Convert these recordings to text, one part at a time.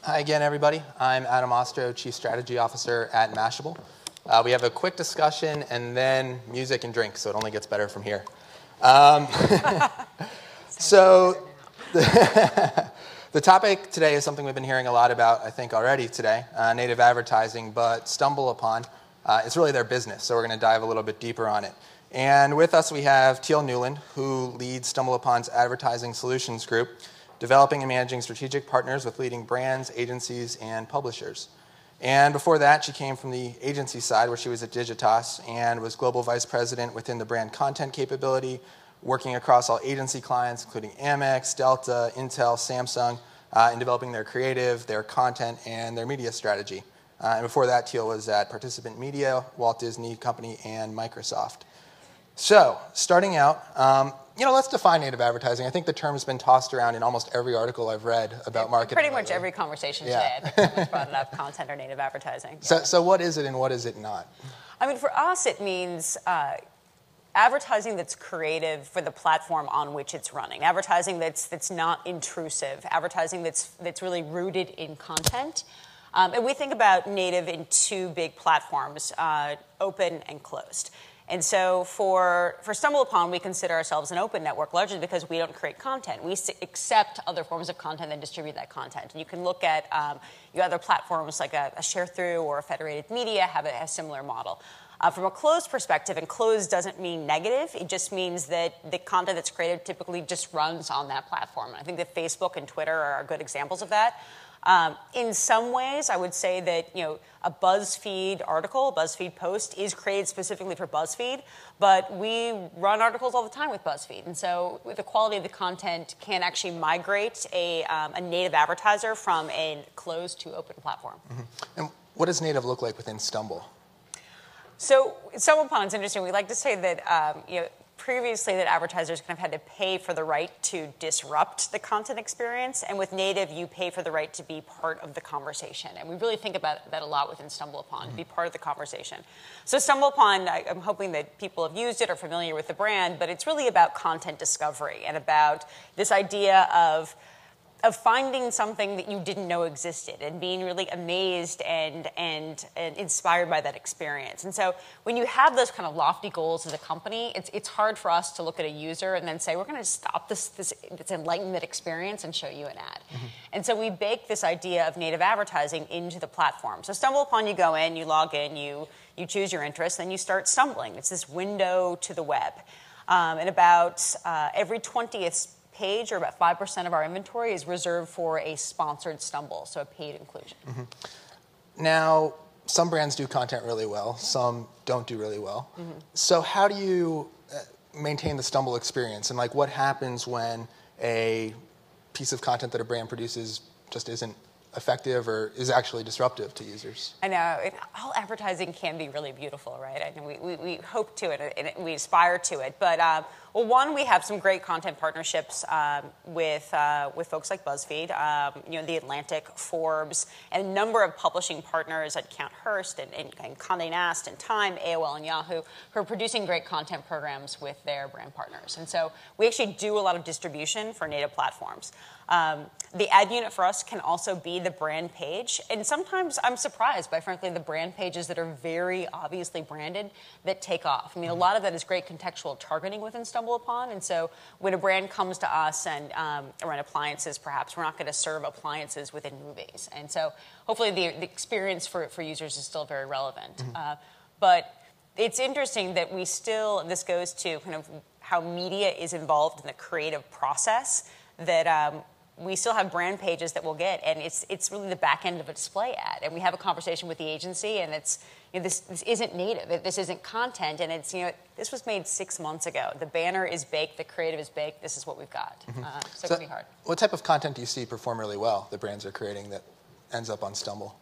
Hi again, everybody. I'm Adam Ostro, Chief Strategy Officer at Mashable. We have a quick discussion and then music and drinks, so it only gets better from here. So the topic today is something we've been hearing a lot about, I think, already today, native advertising, but StumbleUpon, it's really their business, so we're going to dive a little bit deeper on it. And with us we have Teal Newland, who leads StumbleUpon's advertising solutions group, developing and managing strategic partners with leading brands, agencies, and publishers. And before that, she came from the agency side, where she was at Digitas and was global vice president within the brand content capability, working across all agency clients, including Amex, Delta, Intel, Samsung, in developing their creative, their content, and their media strategy. And before that, Teal was at Participant Media, Walt Disney Company, and Microsoft. So, starting out, let's define native advertising. I think the term has been tossed around in almost every article I've read about marketing. Pretty much every conversation today, I think someone's brought it up, content or native advertising. Yeah. So what is it and what is it not? I mean, for us, it means advertising that's creative for the platform on which it's running. Advertising that's not intrusive. Advertising that's really rooted in content. And we think about native in two big platforms, open and closed. And so for StumbleUpon, we consider ourselves an open network, largely because we don't create content. We accept other forms of content and distribute that content. And you can look at other platforms like a share-through or a federated media have a similar model. From a closed perspective, and closed doesn't mean negative, it just means that the content that's created typically just runs on that platform. And I think that Facebook and Twitter are good examples of that. In some ways, I would say that a BuzzFeed article, a BuzzFeed post is created specifically for BuzzFeed, but we run articles all the time with BuzzFeed. And so the quality of the content can actually migrate a native advertiser from a closed to open platform. Mm-hmm. And what does native look like within Stumble? So StumbleUpon is interesting. We like to say that previously that advertisers kind of had to pay for the right to disrupt the content experience, and with native you pay for the right to be part of the conversation. And we really think about that a lot within StumbleUpon, to be part of the conversation. So StumbleUpon, I'm hoping that people have used it or familiar with the brand, but it's really about content discovery and about this idea of finding something that you didn't know existed and being really amazed and inspired by that experience. And so when you have those kind of lofty goals as a company, it's hard for us to look at a user and then say, we're going to stop this enlightenment experience and show you an ad. Mm-hmm. And so we bake this idea of native advertising into the platform. So StumbleUpon, you go in, you log in, you choose your interest, then you start stumbling. It's this window to the web. And about every 20th page, or about 5% of our inventory, is reserved for a sponsored stumble, so a paid inclusion. Mm-hmm. Now, some brands do content really well, some don't do really well. Mm-hmm. So how do you maintain the stumble experience? And what happens when a piece of content that a brand produces just isn't effective or is actually disruptive to users? I know. All advertising can be really beautiful, right? I mean, we hope to it and we aspire to it. But, well, one, we have some great content partnerships with folks like BuzzFeed, The Atlantic, Forbes, and a number of publishing partners at Count Hearst and Condé Nast and Time, AOL, and Yahoo, who are producing great content programs with their brand partners. And so we actually do a lot of distribution for native platforms. The ad unit for us can also be the brand page. And sometimes I'm surprised by, frankly, the brand pages that are very obviously branded that take off. I mean, a lot of that is great contextual targeting within StumbleUpon. And so when a brand comes to us and around appliances, perhaps, we're not going to serve appliances within movies. And so hopefully the experience for users is still very relevant. Mm-hmm. But it's interesting that we still, and this goes to kind of how media is involved in the creative process, that we still have brand pages that we'll get, and it's really the back end of a display ad. And we have a conversation with the agency, and it's this isn't native, this isn't content, and it's this was made 6 months ago. The banner is baked, the creative is baked. This is what we've got. Mm-hmm. So it can be hard. What type of content do you see perform really well that brands are creating that ends up on Stumble?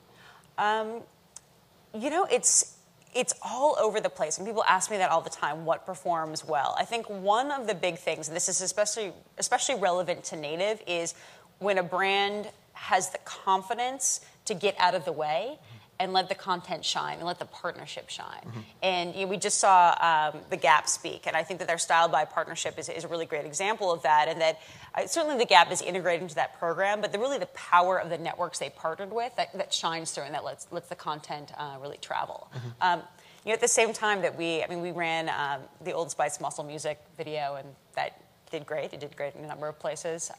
It's all over the place, and people ask me that all the time, what performs well. I think one of the big things, and this is especially relevant to native, is when a brand has the confidence to get out of the way and let the content shine and let the partnership shine. And we just saw the Gap speak, and I think that their style by partnership is a really great example of that, and that certainly the Gap is integrated into that program, but really the power of the networks they partnered with that shines through and that lets the content really travel. At the same time that we ran the Old Spice Muscle Music video, and that did great. It did great in a number of places.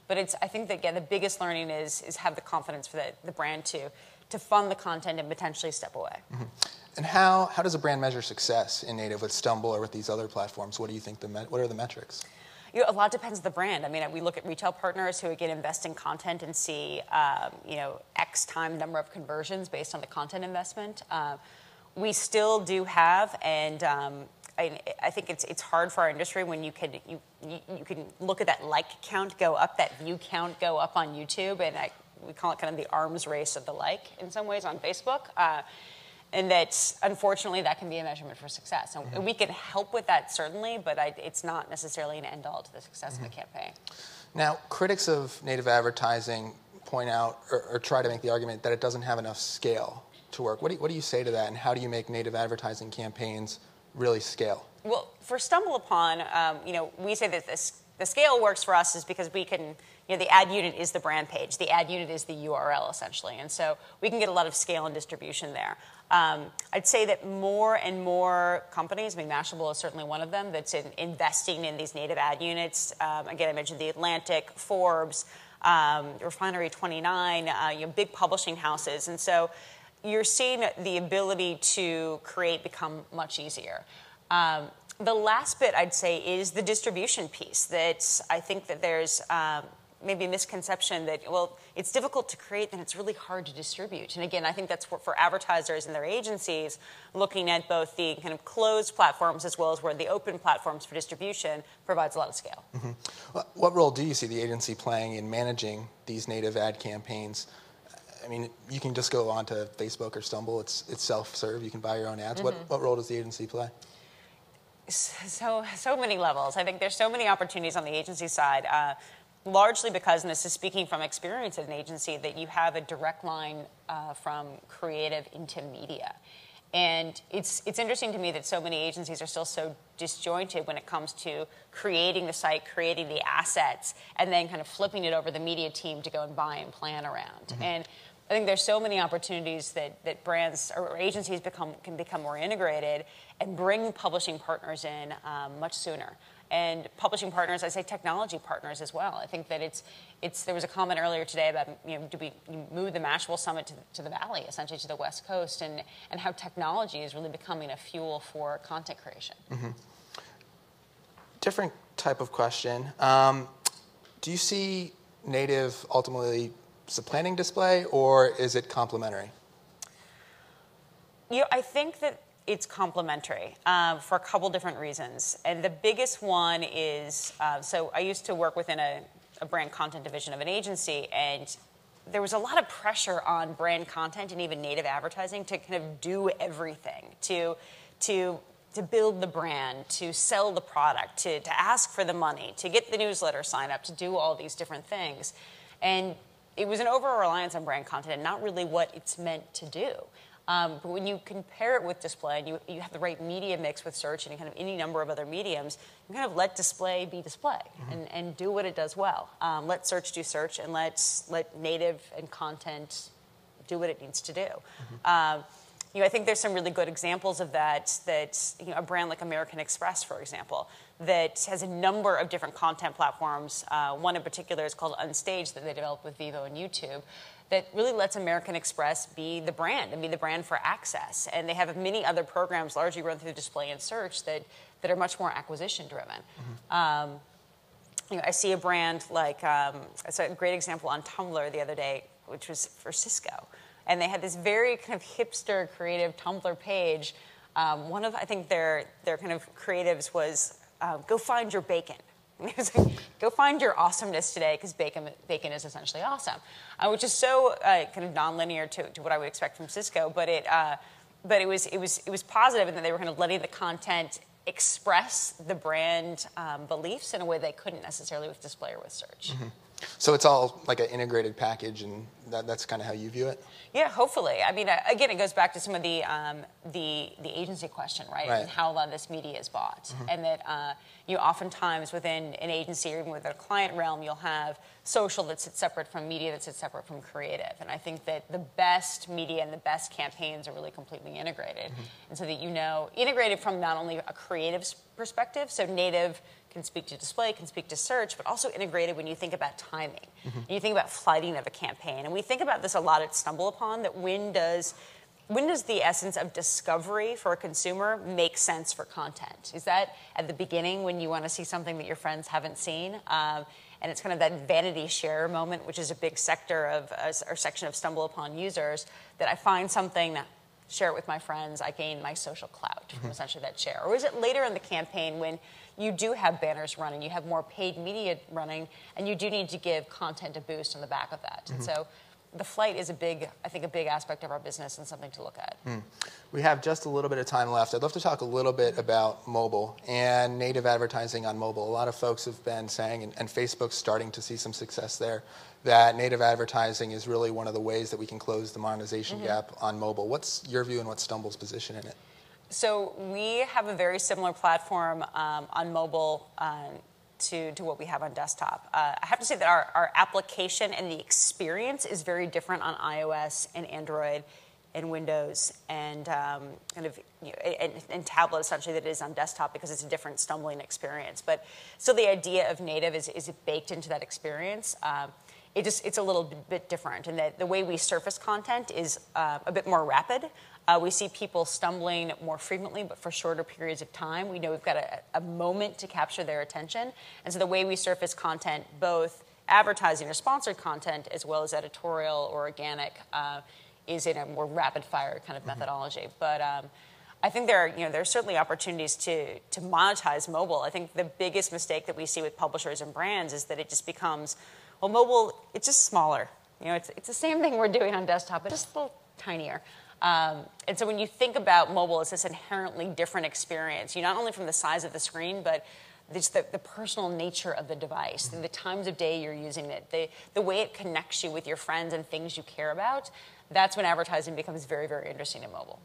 But I think that, the biggest learning is have the confidence for the brand to fund the content and potentially step away. And how does a brand measure success in native with Stumble or with these other platforms? What do you think what are the metrics? A lot depends on the brand. We look at retail partners who, again, invest in content and see, X time number of conversions based on the content investment. We still do have, and I think it's hard for our industry when you can look at that like count go up, that view count go up on YouTube, and we call it kind of the arms race of the like in some ways on Facebook. And that, unfortunately, that can be a measurement for success. And we can help with that, certainly, but it's not necessarily an end-all to the success of the campaign. Now, critics of native advertising point out or try to make the argument that it doesn't have enough scale to work. What do you say to that, and how do you make native advertising campaigns really scale? Well, for StumbleUpon, we say that the scale works for us is because we can, the ad unit is the brand page. The ad unit is the URL, essentially. And so we can get a lot of scale and distribution there. I'd say that more and more companies, Mashable is certainly one of them, that's investing in these native ad units. Again, I mentioned The Atlantic, Forbes, Refinery 29, big publishing houses. And so you're seeing the ability to create become much easier. The last bit, I'd say, is the distribution piece. That I think that there's maybe a misconception that, it's difficult to create, then it's really hard to distribute. And again, I think that's for advertisers and their agencies looking at both the kind of closed platforms as well as where the open platforms for distribution provides a lot of scale. What role do you see the agency playing in managing these native ad campaigns? You can just go onto Facebook or Stumble. It's self-serve. You can buy your own ads. What role does the agency play? So many levels. I think there's so many opportunities on the agency side, largely because, and this is speaking from experience at an agency, that you have a direct line from creative into media. And it's interesting to me that so many agencies are still so disjointed when it comes to creating the site, creating the assets, and then kind of flipping it over to the media team to go and buy and plan around. And I think there's so many opportunities that brands or agencies can become more integrated and bring publishing partners in much sooner. And publishing partners, I say technology partners as well. I think that there was a comment earlier today about, do we move the Mashable Summit to the Valley, essentially to the West Coast, and how technology is really becoming a fuel for content creation. Different type of question. Do you see native ultimately supplanting display, or is it complementary? I think that it's complementary for a couple different reasons. And the biggest one is, so I used to work within a brand content division of an agency, and there was a lot of pressure on brand content and even native advertising to kind of do everything, to build the brand, to sell the product, to ask for the money, to get the newsletter sign up, to do all these different things. And it was an over-reliance on brand content and not really what it's meant to do. But when you compare it with display and you have the right media mix with search and kind of any number of other mediums, you kind of let display be display and do what it does well. Let search do search, and let native and content do what it needs to do. I think there's some really good examples of that a brand like American Express, for example, that has a number of different content platforms. One in particular is called Unstage that they developed with Vivo and YouTube, that really lets American Express be the brand and be the brand for access. And they have many other programs largely run through display and search that are much more acquisition driven. I see a brand like, it's a great example on Tumblr the other day, which was for Cisco. And they had this very kind of hipster creative Tumblr page. One of, I think, their kind of creatives was, go find your bacon. It was like, go find your awesomeness today, because bacon is essentially awesome, which is so kind of nonlinear to what I would expect from Cisco. But it was positive in that they were kind of letting the content express the brand beliefs in a way they couldn't necessarily with display or with search. So it's all like an integrated package, and that's kind of how you view it? Yeah, hopefully. I mean, again, it goes back to some of the agency question, right? And how a lot of this media is bought. And that you oftentimes within an agency or even within a client realm, you'll have social that sits separate from media that sits separate from creative. And I think that the best media and the best campaigns are really completely integrated. And so that integrated from not only a creative perspective, so native can speak to display, can speak to search, but also integrated when you think about timing. And you think about flighting of a campaign. And we think about this a lot at StumbleUpon, that when does the essence of discovery for a consumer make sense for content? Is that at the beginning when you want to see something that your friends haven't seen? And it's kind of that vanity share moment, which is a big sector of, or section of StumbleUpon users, that I find something, share it with my friends, I gain my social clout from essentially that share. Or is it later in the campaign when you do have banners running, you have more paid media running, and you do need to give content a boost on the back of that? And so the flight is a big aspect of our business and something to look at. We have just a little bit of time left. I'd love to talk a little bit about mobile and native advertising on mobile. A lot of folks have been saying, and Facebook's starting to see some success there, that native advertising is really one of the ways that we can close the monetization gap on mobile. What's your view and what's Stumble's position in it? So we have a very similar platform on mobile to what we have on desktop. I have to say that our application and the experience is very different on iOS and Android and Windows and and tablet, essentially, that it is on desktop, because it's a different stumbling experience. But still, the idea of native is baked into that experience. It's a little bit different in that the way we surface content is a bit more rapid. We see people stumbling more frequently, but for shorter periods of time. We know we've got a moment to capture their attention. And so the way we surface content, both advertising or sponsored content, as well as editorial or organic, is in a more rapid-fire kind of methodology. But I think there are certainly opportunities to monetize mobile. I think the biggest mistake that we see with publishers and brands is that it just becomes, well, mobile, it's just smaller. It's the same thing we're doing on desktop, but just a little tinier. And so when you think about mobile, it's this inherently different experience. Not only from the size of the screen, but just the personal nature of the device, the times of day you're using it, the way it connects you with your friends and things you care about. That's when advertising becomes very, very interesting in mobile.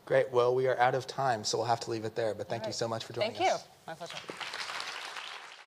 Great. Well, we are out of time, so we'll have to leave it there. But thank you so much for joining us. Thank you. My pleasure.